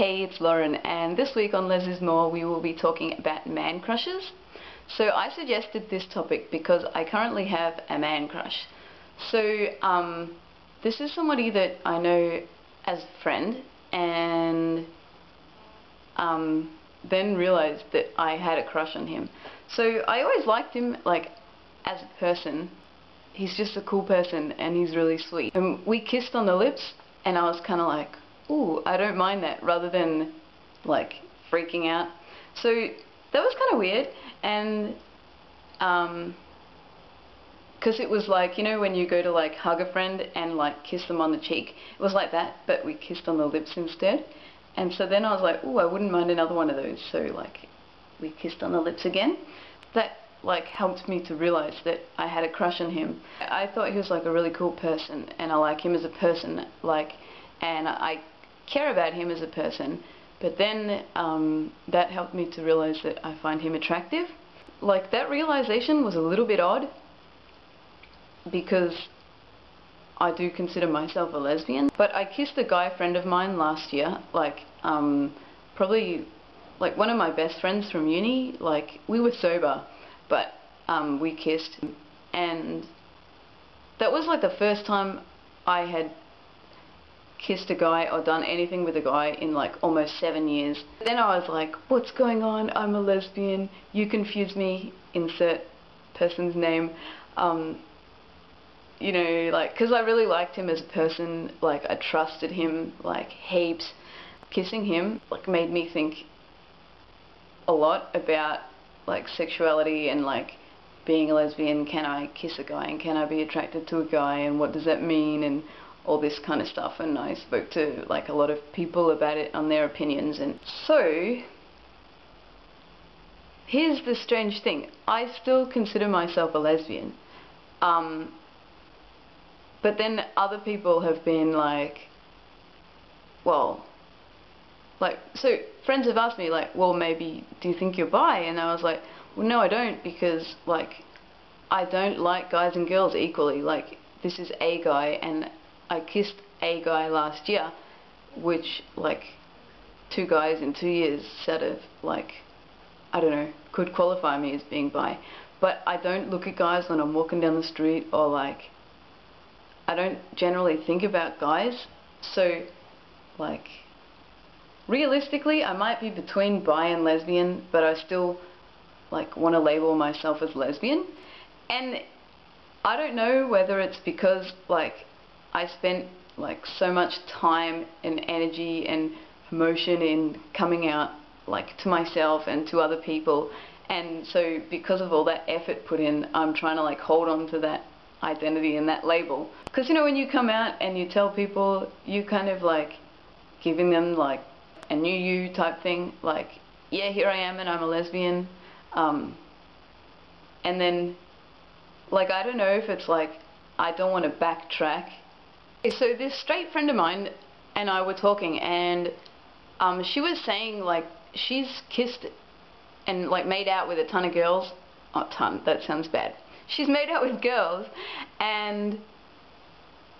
Hey, it's Lauren, and this week on Lezzismore we will be talking about man crushes. So I suggested this topic because I currently have a man crush. So this is somebody that I know as a friend, and then realized that I had a crush on him. So I always liked him, like, as a person. He's just a cool person and he's really sweet. And we kissed on the lips and I was kind of like, ooh, I don't mind that, rather than like freaking out. So that was kind of weird. And because it was like, you know, when you go to like hug a friend and like kiss them on the cheek, it was like that, but we kissed on the lips instead. And so then I was like, ooh, I wouldn't mind another one of those. So like we kissed on the lips again. That like helped me to realize that I had a crush on him. I thought he was like a really cool person, and I like him as a person, like, and I care about him as a person. But then that helped me to realize that I find him attractive. Like, that realization was a little bit odd because I do consider myself a lesbian. But I kissed a guy friend of mine last year, like probably like one of my best friends from uni. Like, we were sober, but we kissed, and that was like the first time I had kissed a guy or done anything with a guy in like almost 7 years. Then I was like, what's going on? I'm a lesbian. You confuse me. Insert person's name. You know, like, because I really liked him as a person. Like, I trusted him like heaps. Kissing him like made me think a lot about like sexuality and like being a lesbian. Can I kiss a guy, and can I be attracted to a guy, and what does that mean, and all this kind of stuff. And I spoke to like a lot of people about it, on their opinions. And so here's the strange thing, I still consider myself a lesbian, but then other people have been like, well, like, so friends have asked me like, well, maybe do you think you're bi? And I was like, well, no, I don't, because like I don't like guys and girls equally. Like, this is a guy, and I kissed a guy last year, which like 2 guys in 2 years sort of like, I don't know, could qualify me as being bi. But I don't look at guys when I'm walking down the street, or like I don't generally think about guys. So like realistically I might be between bi and lesbian, but I still like want to label myself as lesbian. And I don't know whether it's because like I spent like so much time and energy and emotion in coming out like to myself and to other people, and so because of all that effort put in, I'm trying to like hold on to that identity and that label. Because, you know, when you come out and you tell people, you kind of like giving them like a new you type thing, like, yeah, here I am and I'm a lesbian. And then like, I don't know if it's like I don't want to backtrack. So this straight friend of mine and I were talking, and she was saying like she's kissed and like made out with a ton of girls. Oh, ton, that sounds bad. She's made out with girls, and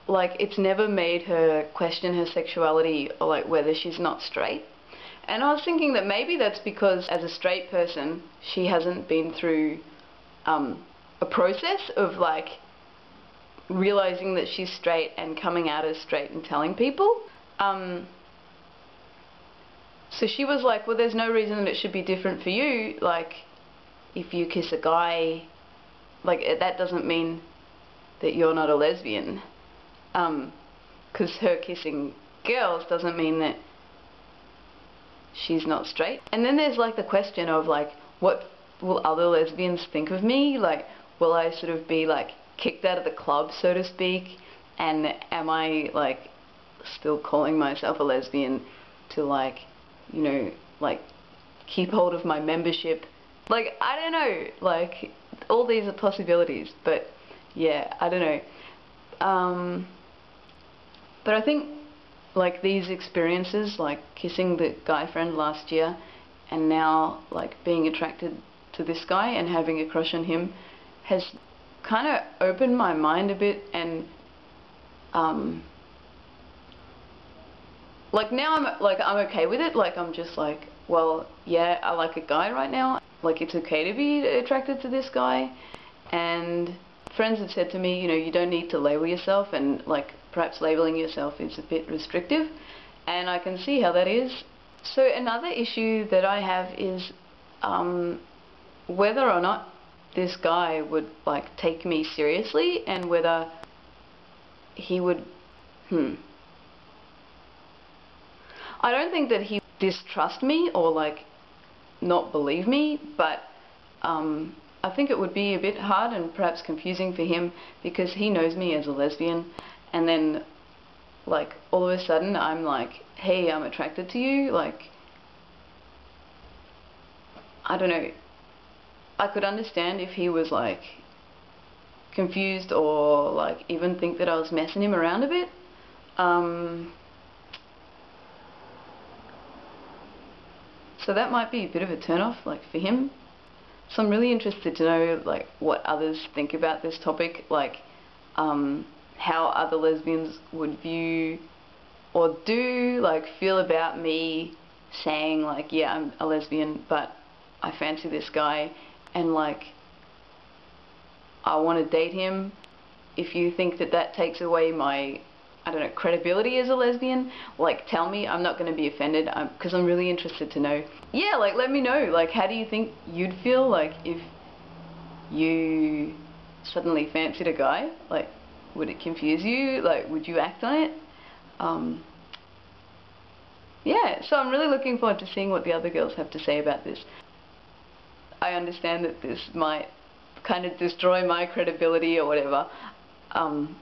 like it's never made her question her sexuality or like whether she's not straight. And I was thinking that maybe that's because as a straight person she hasn't been through a process of like realizing that she's straight and coming out as straight and telling people. So she was like, well, there's no reason that it should be different for you. Like, if you kiss a guy, like, that doesn't mean that you're not a lesbian. Because her kissing girls doesn't mean that she's not straight. And then there's like the question of like, what will other lesbians think of me? Like, will I sort of be like kicked out of the club, so to speak? And am I like still calling myself a lesbian to like, you know, like keep hold of my membership? Like, I don't know, like all these are possibilities, but yeah, I don't know. But I think like these experiences, like kissing the guy friend last year and now like being attracted to this guy and having a crush on him, has kind of opened my mind a bit, and like now I'm okay with it. Like I'm just like, well, yeah, I like a guy right now. Like it's okay to be attracted to this guy. And friends have said to me, you know, you don't need to label yourself, and like perhaps labeling yourself is a bit restrictive, and I can see how that is. So another issue that I have is whether or not this guy would like take me seriously, and whether he would I don't think that he would distrust me or like not believe me, but I think it would be a bit hard and perhaps confusing for him, because he knows me as a lesbian, and then like all of a sudden I'm like, hey, I'm attracted to you. Like, I don't know, I could understand if he was like confused or like even think that I was messing him around a bit. So that might be a bit of a turn-off, like, for him. So I'm really interested to know, like, what others think about this topic, like, how other lesbians would view or do, like, feel about me saying, like, yeah, I'm a lesbian, but I fancy this guy, and, like, I want to date him. If you think that that takes away my, I don't know, credibility as a lesbian, like, tell me. I'm not going to be offended, because I'm really interested to know. Yeah, like, let me know, like, how do you think you'd feel, like, if you suddenly fancied a guy? Like, would it confuse you? Like, would you act on it? Yeah, so I'm really looking forward to seeing what the other girls have to say about this. I understand that this might kind of destroy my credibility or whatever on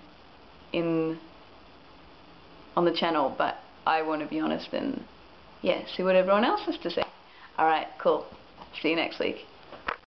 the channel, but I want to be honest and, yeah, see what everyone else has to say. Alright, cool. See you next week.